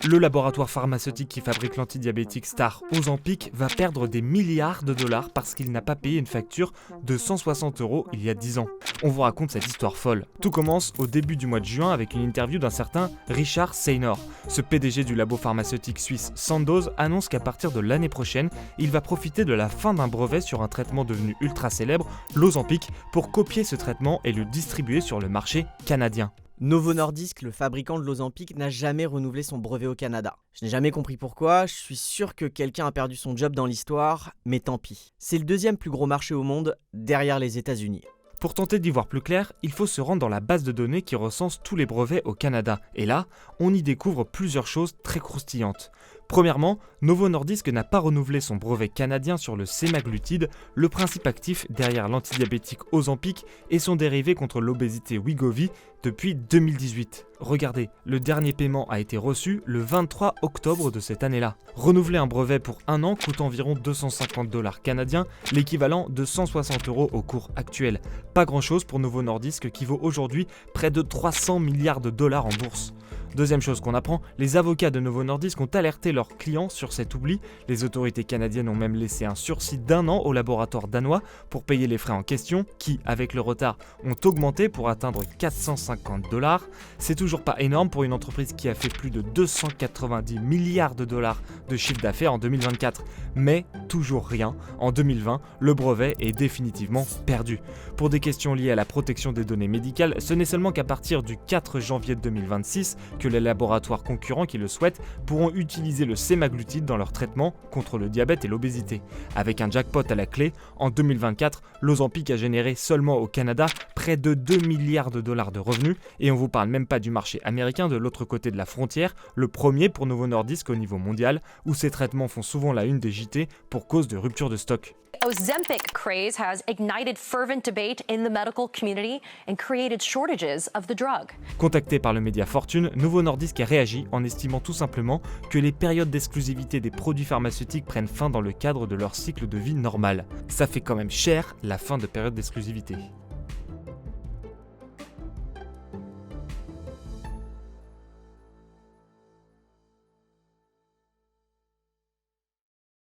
Le laboratoire pharmaceutique qui fabrique l'antidiabétique Star Ozempic va perdre des milliards de dollars parce qu'il n'a pas payé une facture de 160 € il y a 10 ans. On vous raconte cette histoire folle. Tout commence au début du mois de juin avec une interview d'un certain Richard Seynor. Ce PDG du labo pharmaceutique suisse Sandoz annonce qu'à partir de l'année prochaine, il va profiter de la fin d'un brevet sur un traitement devenu ultra célèbre, l'Ozempic, pour copier ce traitement et le distribuer sur le marché canadien. Novo Nordisk, le fabricant de l'Ozempic, n'a jamais renouvelé son brevet au Canada. Je n'ai jamais compris pourquoi, je suis sûr que quelqu'un a perdu son job dans l'histoire, mais tant pis. C'est le deuxième plus gros marché au monde, derrière les États-Unis. Pour tenter d'y voir plus clair, il faut se rendre dans la base de données qui recense tous les brevets au Canada. Et là, on y découvre plusieurs choses très croustillantes. Premièrement, Novo Nordisk n'a pas renouvelé son brevet canadien sur le sémaglutide, le principe actif derrière l'antidiabétique Ozempic et son dérivé contre l'obésité Wegovy depuis 2018. Regardez, le dernier paiement a été reçu le 23 octobre de cette année-là. Renouveler un brevet pour un an coûte environ 250 $ canadiens, l'équivalent de 160 € au cours actuel. Pas grand-chose pour Novo Nordisk qui vaut aujourd'hui près de 300 milliards de dollars en bourse. Deuxième chose qu'on apprend, les avocats de Novo Nordisk ont alerté leurs clients sur cet oubli. Les autorités canadiennes ont même laissé un sursis d'1 an au laboratoire danois pour payer les frais en question, qui, avec le retard, ont augmenté pour atteindre 450 $. C'est toujours pas énorme pour une entreprise qui a fait plus de 290 milliards de dollars de chiffre d'affaires en 2024. Mais toujours rien, en 2020, le brevet est définitivement perdu. Pour des questions liées à la protection des données médicales, ce n'est seulement qu'à partir du 4 janvier 2026 que les laboratoires concurrents qui le souhaitent pourront utiliser le sémaglutide dans leur traitement contre le diabète et l'obésité. Avec un jackpot à la clé, en 2024, l'Ozempic a généré seulement au Canada près de 2 milliards de dollars de revenus, et on vous parle même pas du marché américain de l'autre côté de la frontière, le premier pour Novo Nordisk au niveau mondial, où ces traitements font souvent la une des JT pour cause de rupture de stock. Ozempic craze has ignited fervent debate in the medical community and created shortages of the drug. Contacté par le média Fortune, Novo Nordisk a réagi en estimant tout simplement que les périodes d'exclusivité des produits pharmaceutiques prennent fin dans le cadre de leur cycle de vie normal. Ça fait quand même cher la fin de période d'exclusivité.